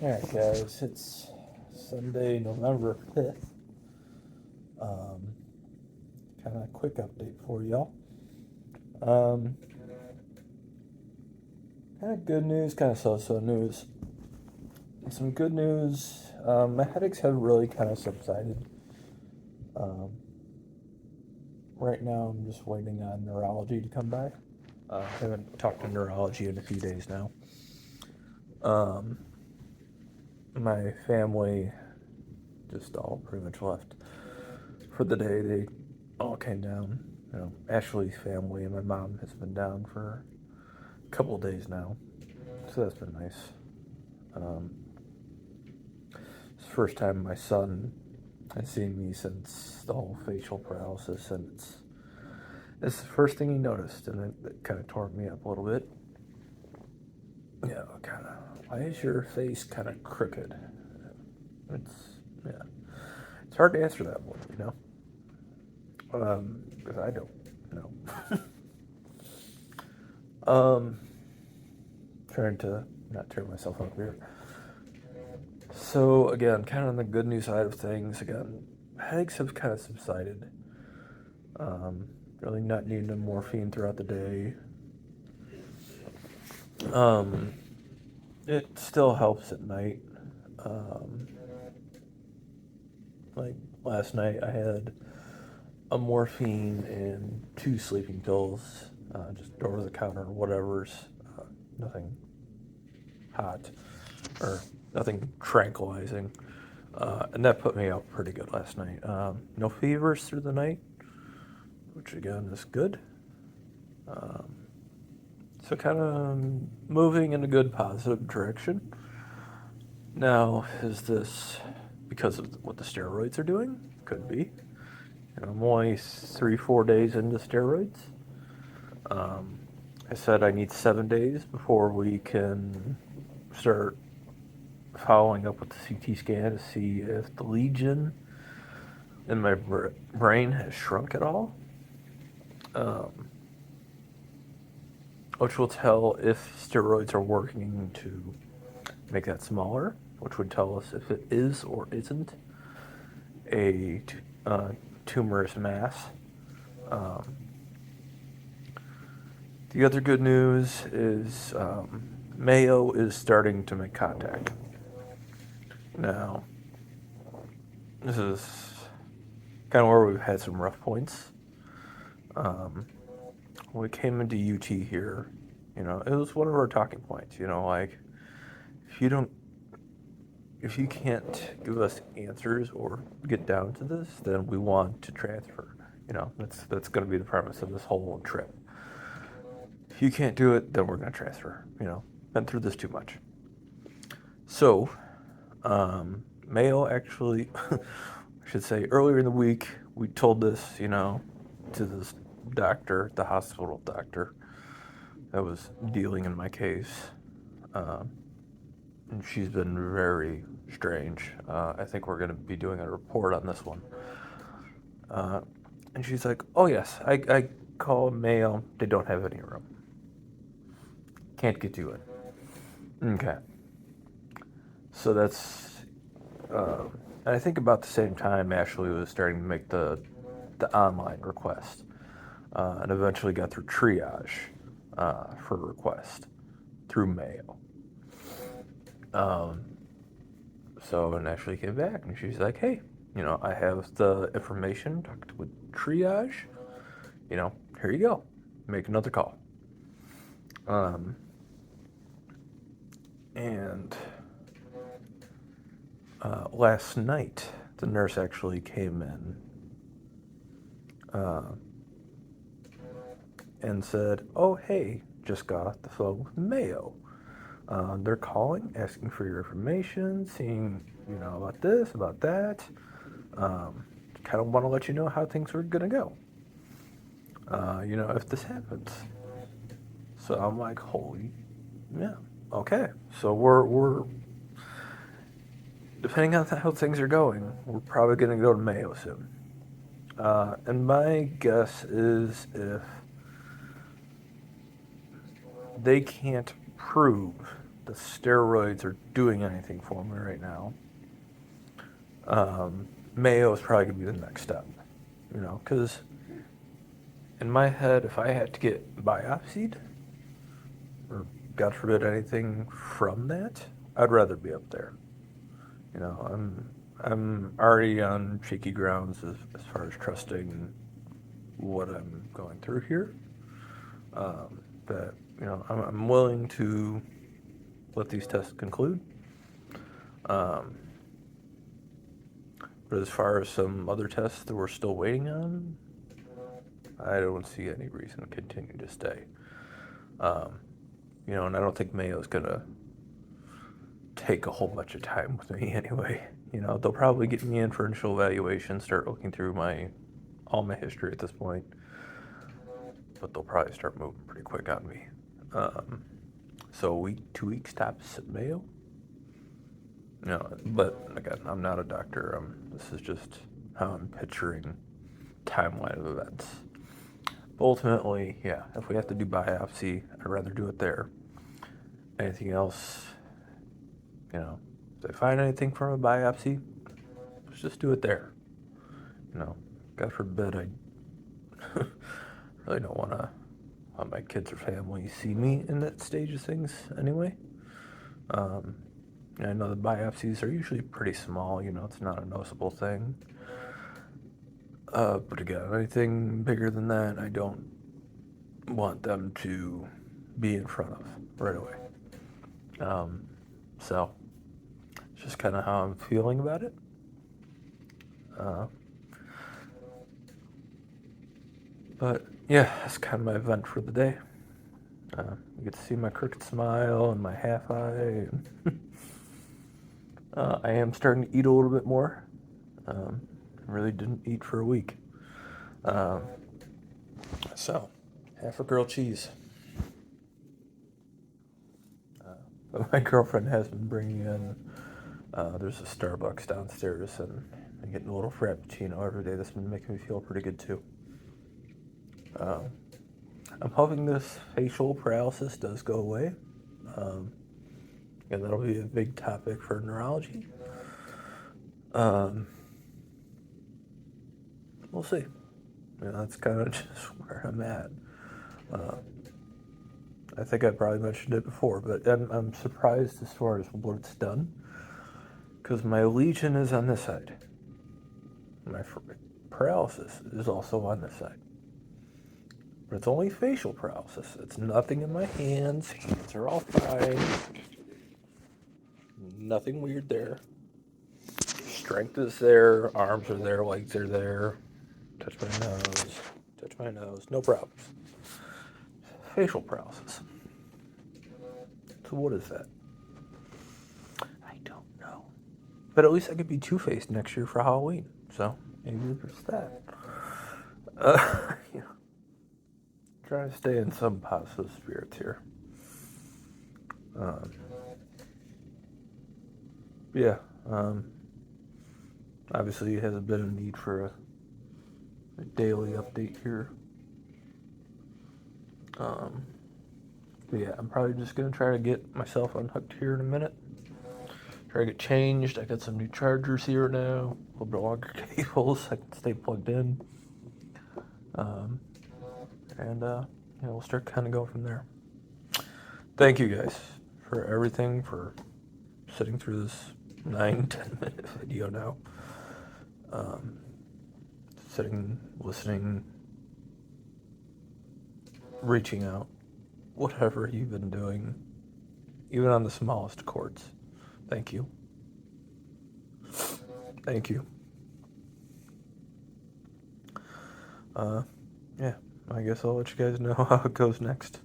Alright, guys, it's Sunday, November 5th. Um, kind of quick update for y'all. Um, kind of good news, kind of so news. Some good news. My headaches have really kind of subsided. Um, right now, I'm just waiting on neurology to come by. I haven't talked to neurology in a few days now. Um, my family just all pretty much left for the day. They all came down. Ashley's family and my mom has been down for a couple of days now, so that's been nice. Um, it's the first time my son has seen me since the whole facial paralysis, and it's the first thing he noticed, and it kind of tore me up a little bit. Kind of. Why is your face kind of crooked? It's yeah. It's hard to answer that one, because I don't know. Trying to not tear myself up here. So again, kind of on the good news side of things, again, headaches have kind of subsided. Really not needing the morphine throughout the day. It still helps at night. Like last night, I had a morphine and 2 sleeping pills, just over the counter, whatever's, nothing hot or nothing tranquilizing. And that put me out pretty good last night. No fevers through the night, which again is good. So kind of moving in a good positive direction. Now, is this because of what the steroids are doing? Could be. I'm only 3-4 days into steroids. I said I need 7 days before we can start following up with the CT scan to see if the lesion in my brain has shrunk at all, which will tell if steroids are working to make that smaller, which would tell us if it is or isn't a tumorous mass. The other good news is Mayo is starting to make contact. Now, this is kind of where we've had some rough points. When we came into UT here, it was one of our talking points. Like if you can't give us answers or get down to this, then we want to transfer. That's going to be the premise of this whole trip. If you can't do it, then we're going to transfer. Been through this too much. So, Mayo actually, I should say, earlier in the week, we told this, to this doctor, the hospital doctor that was dealing in my case. And she's been very strange. I think we're going to be doing a report on this one. And she's like, oh, yes, I called Mayo. They don't have any room. Can't get to it. Okay. So that's, and I think about the same time Ashley was starting to make the online request, and eventually got through triage for a request through Mayo. So when Ashley came back and she's like, hey, I have the information, talked with triage, here you go, make another call. And last night, the nurse actually came in and said, oh, hey, just got off the phone with Mayo. They're calling, asking for your information, seeing, about this, about that. Kind of want to let you know how things are going to go. If this happens. So I'm like, holy, yeah, okay. So we're depending on how things are going, we're probably going to go to Mayo soon. And my guess is if they can't prove the steroids are doing anything for me right now, Mayo is probably going to be the next step. Because in my head, if I had to get biopsied, or God forbid anything from that, I'd rather be up there. I'm already on shaky grounds as far as trusting what I'm going through here. But I'm willing to let these tests conclude. But as far as some other tests that we're still waiting on, I don't see any reason to continue to stay. And I don't think Mayo's gonna take a whole bunch of time with me anyway. They'll probably get me in for initial evaluation, start looking through all my history at this point, but they'll probably start moving pretty quick on me. So a week, 2 weeks tops at Mayo. But again, I'm not a doctor. This is just how I'm picturing timeline of events. But ultimately, yeah, if we have to do biopsy, I'd rather do it there. Anything else, if I find anything from a biopsy, let's just do it there. God forbid I really don't want my kids or family see me in that stage of things anyway. I know the biopsies are usually pretty small, it's not a noticeable thing. But again, anything bigger than that, I don't want them to be in front of right away. So, it's just kind of how I'm feeling about it. But yeah, that's kind of my event for the day. You get to see my crooked smile and my half eye. I am starting to eat a little bit more. I really didn't eat for a week. So, half a grilled cheese. But my girlfriend has been bringing in, there's a Starbucks downstairs, and I'm getting a little frappuccino every day. That's been making me feel pretty good too. I'm hoping this facial paralysis does go away. And that'll be a big topic for neurology. We'll see. That's kind of just where I'm at. I think I probably mentioned it before, but I'm surprised as far as what it's done, because my lesion is on this side. My paralysis is also on this side. But it's only facial paralysis. It's nothing in my hands. Hands are all fine. Nothing weird there. Strength is there. Arms are there. Legs are there. Touch my nose. No problems. Facial paralysis. So what is that? I don't know. But at least I could be Two-Faced next year for Halloween. So maybe there's that. Trying to stay in some positive spirits here. Obviously, it has been a need for a daily update here. I'm probably just going to try to get myself unhooked here in a minute. Try to get changed. I got some new chargers here now. A little bit longer cables. I can stay plugged in. We'll start kind of going from there. Thank you guys for everything, for sitting through this 9-10 minute video now. Sitting, listening, reaching out, whatever you've been doing, even on the smallest chords. Thank you. Thank you. I guess I'll let you guys know how it goes next.